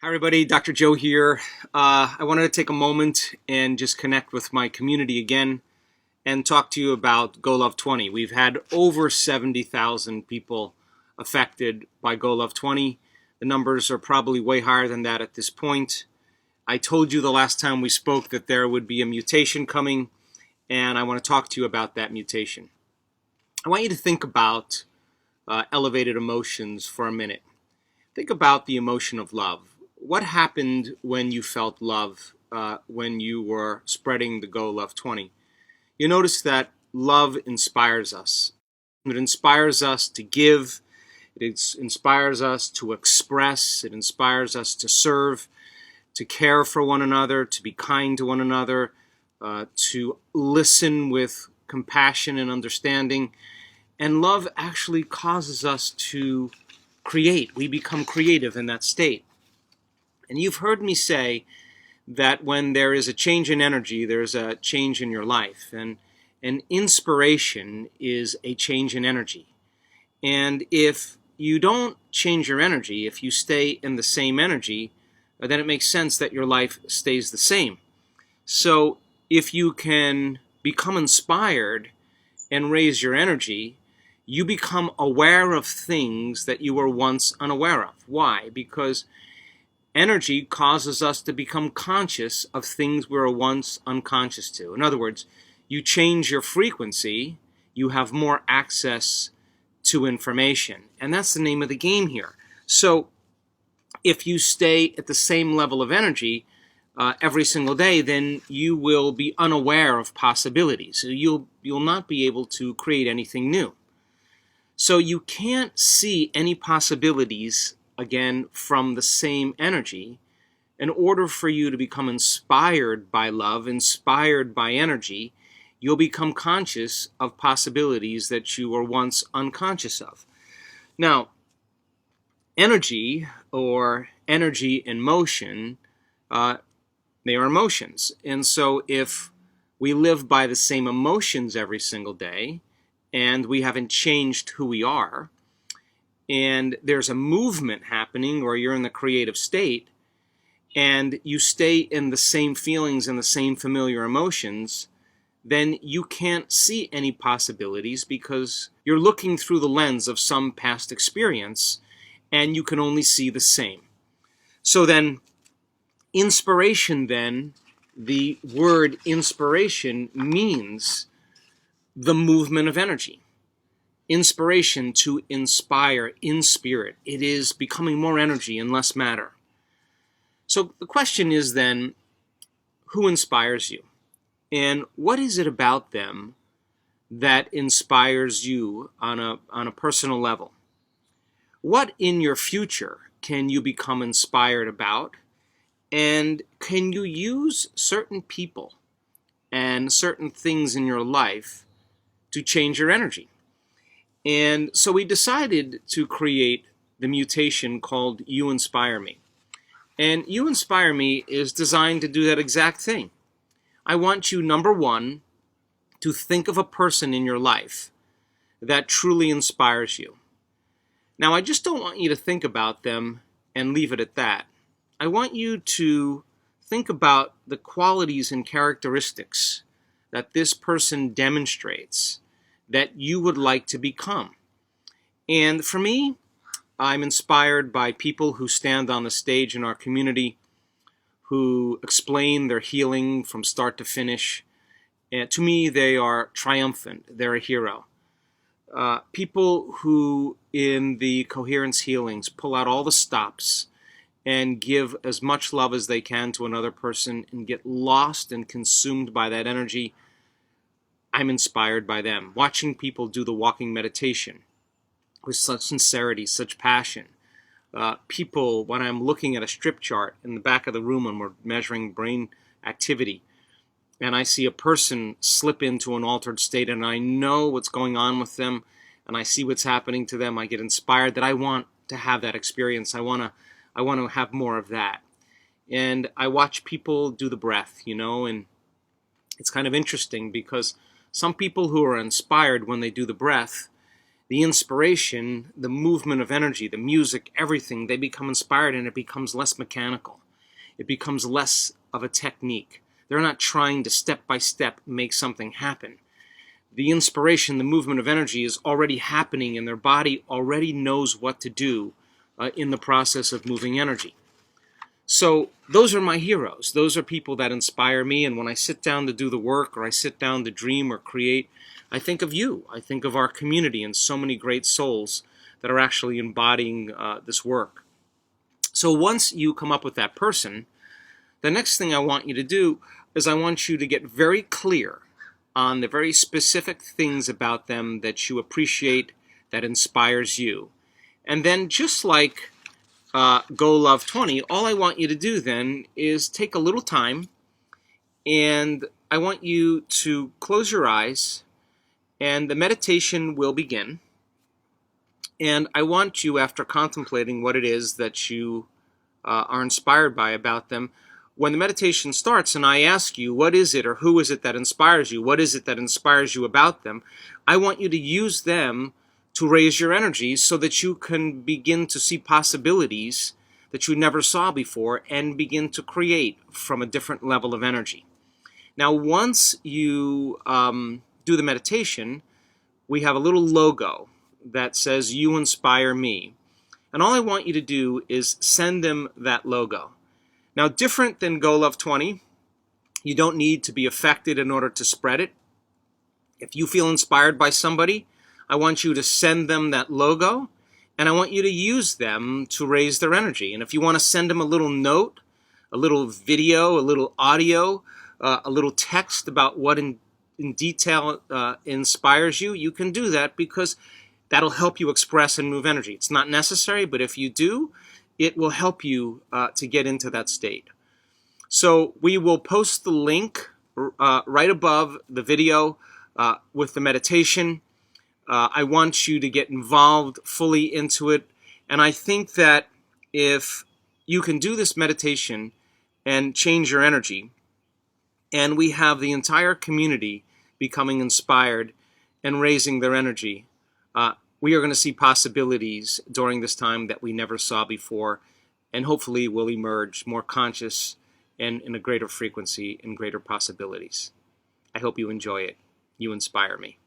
Hi everybody, Dr. Joe here. I wanted to take a moment and just connect with my community again and talk to you about GOLOV-20. We've had over 70,000 people affected by GOLOV-20. The numbers are probably way higher than that at this point. I told you the last time we spoke that there would be a mutation coming, and I want to talk to you about that mutation. I want you to think about elevated emotions for a minute. Think about the emotion of love. What happened when you felt love when you were spreading the GOLOV-20? You notice that love inspires us. It inspires us to give. It inspires us to express. It inspires us to serve, to care for one another, to be kind to one another, to listen with compassion and understanding. And love actually causes us to create. We become creative in that state. And you've heard me say that when there is a change in energy, there's a change in your life. And inspiration is a change in energy. And if you don't change your energy, if you stay in the same energy, then it makes sense that your life stays the same. So if you can become inspired and raise your energy, you become aware of things that you were once unaware of. Why? Because energy causes us to become conscious of things we were once unconscious to. In other words, you change your frequency, you have more access to information. And that's the name of the game here. So if you stay at the same level of energy every single day, then you will be unaware of possibilities. So you'll not be able to create anything new. So you can't see any possibilities again from the same energy. In order for you to become inspired by love, inspired by energy, you'll become conscious of possibilities that you were once unconscious of. Now, energy or energy in motion, they are emotions. And so if we live by the same emotions every single day and we haven't changed who we are, and there's a movement happening or you're in the creative state and you stay in the same feelings and the same familiar emotions, then you can't see any possibilities because you're looking through the lens of some past experience and you can only see the same. So then, inspiration then, the word inspiration means the movement of energy. Inspiration, to inspire, in spirit. It is becoming more energy and less matter. So the question is then, who inspires you? And what is it about them that inspires you on a personal level? What in your future can you become inspired about? And can you use certain people and certain things in your life to change your energy? And so we decided to create the mutation called You Inspire Me. And You Inspire Me is designed to do that exact thing. I want you, number one, to think of a person in your life that truly inspires you. Now, I just don't want you to think about them and leave it at that. I want you to think about the qualities and characteristics that this person demonstrates that you would like to become. And for me, I'm inspired by people who stand on the stage in our community, who explain their healing from start to finish. And to me, they are triumphant. They're a hero. People who, in the coherence healings, pull out all the stops and give as much love as they can to another person and get lost and consumed by that energy. I'm inspired by them. Watching people do the walking meditation with such sincerity, such passion. People, when I'm looking at a strip chart in the back of the room when we're measuring brain activity, and I see a person slip into an altered state and I know what's going on with them and I see what's happening to them, I get inspired that I want to have that experience. I want to have more of that. And I watch people do the breath, and it's kind of interesting because some people who are inspired when they do the breath, the inspiration, the movement of energy, the music, everything, they become inspired, and it becomes less mechanical. It becomes less of a technique. They're not trying to step by step make something happen. The inspiration, the movement of energy is already happening, and their body already knows what to do in the process of moving energy. So those are my heroes. Those are people that inspire me, and when I sit down to do the work, or I sit down to dream or create, I think of you. I think of our community and so many great souls that are actually embodying this work. So once you come up with that person, the next thing I want you to do is I want you to get very clear on the very specific things about them that you appreciate, that inspires you. And then, just like GOLOV-20, all I want you to do then is take a little time, and I want you to close your eyes, and the meditation will begin. And I want you, after contemplating what it is that you are inspired by about them, when the meditation starts and I ask you, what is it or who is it that inspires you? What is it that inspires you about them? I want you to use them to raise your energy so that you can begin to see possibilities that you never saw before and begin to create from a different level of energy. Now, once you do the meditation, we have a little logo that says, "You inspire me." And all I want you to do is send them that logo. Now, different than GOLOV-20, you don't need to be affected in order to spread it. If you feel inspired by somebody, I want you to send them that logo, and I want you to use them to raise their energy. And if you want to send them a little note, a little video, a little audio, a little text about what in detail inspires you, you can do that, because that'll help you express and move energy. It's not necessary, but if you do, it will help you to get into that state. So we will post the link right above the video with the meditation. I want you to get involved fully into it. And I think that if you can do this meditation and change your energy, and we have the entire community becoming inspired and raising their energy, we are going to see possibilities during this time that we never saw before, and hopefully will emerge more conscious and in a greater frequency and greater possibilities. I hope you enjoy it. You inspire me.